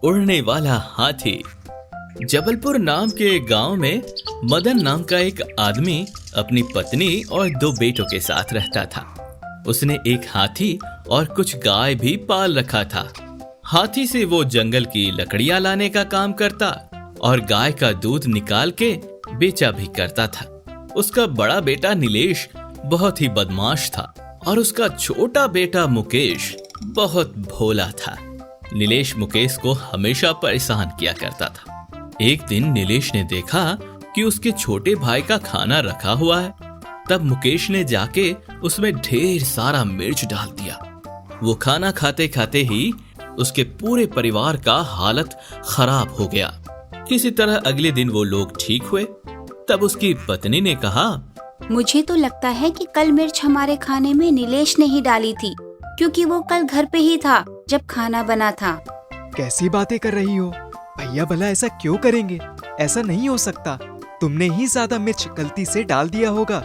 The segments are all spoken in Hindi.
उड़ने वाला हाथी। जबलपुर नाम के गांव में मदन नाम का एक आदमी अपनी पत्नी और 2 बेटों के साथ रहता था। उसने एक हाथी और कुछ गाय भी पाल रखा था। हाथी से वो जंगल की लकड़ियां लाने का काम करता और गाय का दूध निकाल के बेचा भी करता था। उसका बड़ा बेटा नीलेश बहुत ही बदमाश था और उसका छोटा बेटा मुकेश बहुत भोला था। नीलेश मुकेश को हमेशा परेशान किया करता था। एक दिन नीलेश ने देखा कि उसके छोटे भाई का खाना रखा हुआ है। तब मुकेश ने जाके उसमें ढेर सारा मिर्च डाल दिया। वो खाना खाते खाते ही उसके पूरे परिवार का हालत खराब हो गया। किसी तरह अगले दिन वो लोग ठीक हुए। तब उसकी पत्नी ने कहा, मुझे तो लगता है कि कल मिर्च हमारे खाने में नीलेश ने ही डाली थी, क्योंकि वो कल घर पे ही था जब खाना बना था। कैसी बातें कर रही हो? भैया भला ऐसा क्यों करेंगे? ऐसा नहीं हो सकता। तुमने ही ज्यादा मिर्च गलती से डाल दिया होगा।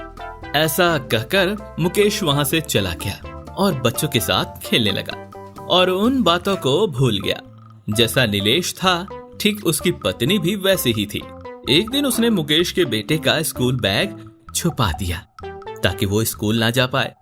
ऐसा कहकर मुकेश वहां से चला गया और बच्चों के साथ खेलने लगा और उन बातों को भूल गया। जैसा नीलेश था ठीक उसकी पत्नी भी वैसे ही थी। एक दिन उसने मुकेश के बेटे का स्कूल बैग छुपा दिया ताकि वो स्कूल ना जा पाए।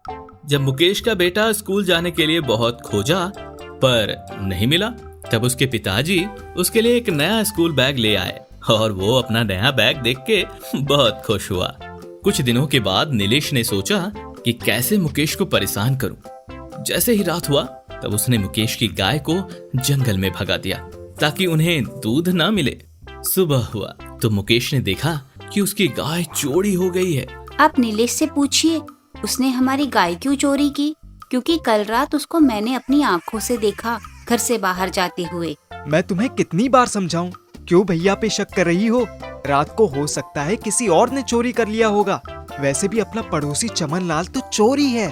जब मुकेश का बेटा स्कूल जाने के लिए बहुत खोजा पर नहीं मिला, तब उसके पिताजी उसके लिए एक नया स्कूल बैग ले आए और वो अपना नया बैग देख के बहुत खुश हुआ। कुछ दिनों के बाद नीलेश ने सोचा कि कैसे मुकेश को परेशान करूं। जैसे ही रात हुआ तब उसने मुकेश की गाय को जंगल में भगा दिया ताकि उन्हें दूध ना मिले। सुबह हुआ तो मुकेश ने देखा कि उसकी गाय चोरी हो गई है। आप नीलेश से पूछिए उसने हमारी गाय क्यों चोरी की, क्योंकि कल रात उसको मैंने अपनी आँखों से देखा घर से बाहर जाते हुए। मैं तुम्हें कितनी बार समझाऊं, क्यों भैया पे शक कर रही हो? रात को हो सकता है किसी और ने चोरी कर लिया होगा। वैसे भी अपना पड़ोसी चमन लाल तो चोरी है।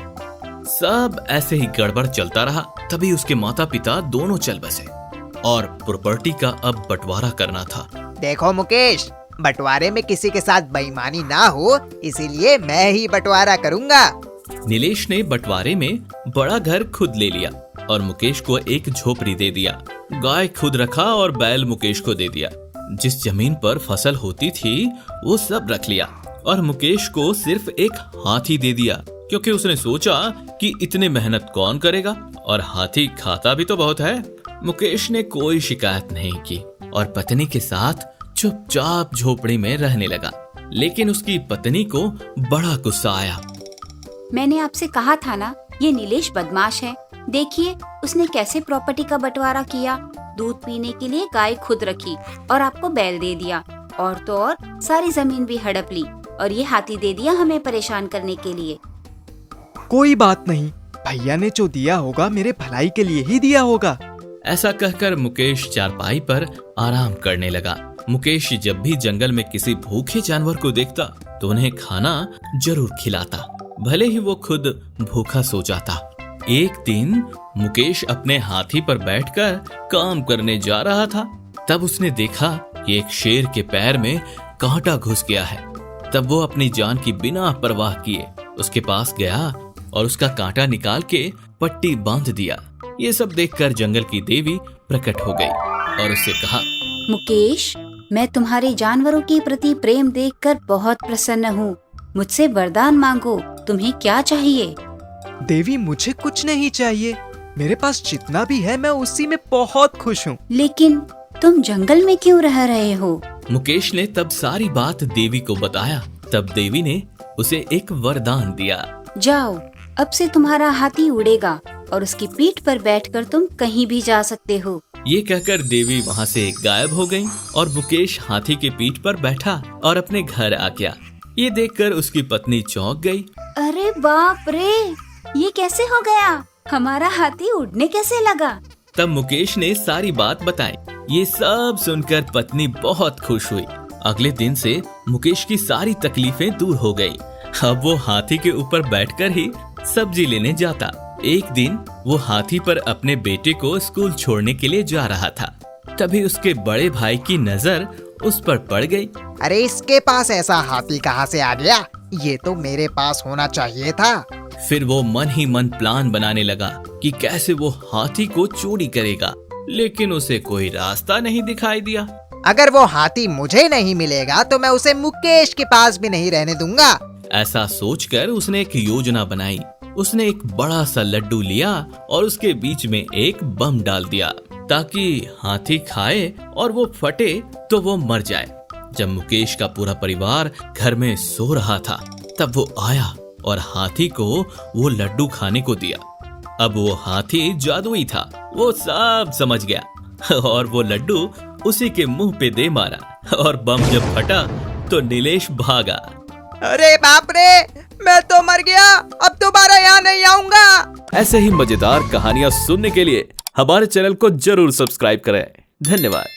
सब ऐसे ही गड़बड़ चलता रहा। तभी उसके माता पिता दोनों चल बसे और प्रॉपर्टी का अब बंटवारा करना था। देखो मुकेश, बंटवारे में किसी के साथ बेईमानी ना हो, इसीलिए मैं ही बंटवारा करूंगा। नीलेश ने बंटवारे में बड़ा घर खुद ले लिया और मुकेश को एक झोपड़ी दे दिया। गाय खुद रखा और बैल मुकेश को दे दिया। जिस जमीन पर फसल होती थी वो सब रख लिया और मुकेश को सिर्फ एक हाथी दे दिया, क्योंकि उसने सोचा कि इतने मेहनत कौन करेगा और हाथी खाता भी तो बहुत है। मुकेश ने कोई शिकायत नहीं की और पत्नी के साथ चुपचाप झोपड़ी में रहने लगा। लेकिन उसकी पत्नी को बड़ा गुस्सा आया। मैंने आपसे कहा था ना, ये नीलेश बदमाश है। देखिए उसने कैसे प्रॉपर्टी का बंटवारा किया। दूध पीने के लिए गाय खुद रखी और आपको बैल दे दिया, और तो और सारी जमीन भी हड़प ली, और ये हाथी दे दिया हमें परेशान करने के लिए। कोई बात नहीं, भैया ने जो दिया होगा मेरे भलाई के लिए ही दिया होगा। ऐसा कहकर मुकेश चारपाई पर आराम करने लगा। मुकेश जब भी जंगल में किसी भूखे जानवर को देखता तो उन्हें खाना जरूर खिलाता, भले ही वो खुद भूखा सो जाता। एक दिन मुकेश अपने हाथी पर बैठकर काम करने जा रहा था। तब उसने देखा कि एक शेर के पैर में कांटा घुस गया है। तब वो अपनी जान की बिना परवाह किए उसके पास गया और उसका कांटा निकाल के पट्टी बांध दिया। ये सब देखकर जंगल की देवी प्रकट हो गई और उससे कहा, मुकेश, मैं तुम्हारे जानवरों के प्रति प्रेम देखकर बहुत प्रसन्न हूँ। मुझसे वरदान मांगो, तुम्हें क्या चाहिए? देवी, मुझे कुछ नहीं चाहिए। मेरे पास जितना भी है मैं उसी में बहुत खुश हूँ। लेकिन तुम जंगल में क्यों रह रहे हो? मुकेश ने तब सारी बात देवी को बताया। तब देवी ने उसे एक वरदान दिया। जाओ, अब से तुम्हारा हाथी उड़ेगा और उसकी पीठ पर बैठकर तुम कहीं भी जा सकते हो। ये कहकर देवी वहाँ से गायब हो गई और मुकेश हाथी के पीठ पर बैठा और अपने घर आ गया। ये देखकर उसकी पत्नी चौंक गई। अरे बाप रे, ये कैसे हो गया? हमारा हाथी उड़ने कैसे लगा? तब मुकेश ने सारी बात बताई। ये सब सुनकर पत्नी बहुत खुश हुई। अगले दिन से मुकेश की सारी तकलीफें दूर हो गई। अब वो हाथी के ऊपर बैठकर ही सब्जी लेने जाता। एक दिन वो हाथी पर अपने बेटे को स्कूल छोड़ने के लिए जा रहा था। तभी उसके बड़े भाई की नजर उस पर पड़ गई। अरे इसके पास ऐसा हाथी कहाँ से आ गया? ये तो मेरे पास होना चाहिए था। फिर वो मन ही मन प्लान बनाने लगा कि कैसे वो हाथी को चोरी करेगा। लेकिन उसे कोई रास्ता नहीं दिखाई दिया। अगर वो हाथी मुझे नहीं मिलेगा तो मैं उसे मुकेश के पास भी नहीं रहने दूंगा। ऐसा सोचकर उसने एक योजना बनाई। उसने एक बड़ा सा लड्डू लिया और उसके बीच में एक बम डाल दिया ताकि हाथी खाए और वो फटे तो वो मर जाए। जब मुकेश का पूरा परिवार घर में सो रहा था तब वो आया और हाथी को वो लड्डू खाने को दिया। अब वो हाथी जादुई था, वो सब समझ गया और वो लड्डू उसी के मुंह पे दे मारा और बम जब फटा तो नीलेश भागा। अरे बाप रे, मैं तो मर गया, अब दोबारा यहाँ नहीं आऊंगा। ऐसे ही मजेदार कहानियां सुनने के लिए हमारे चैनल को जरूर सब्सक्राइब करें। धन्यवाद।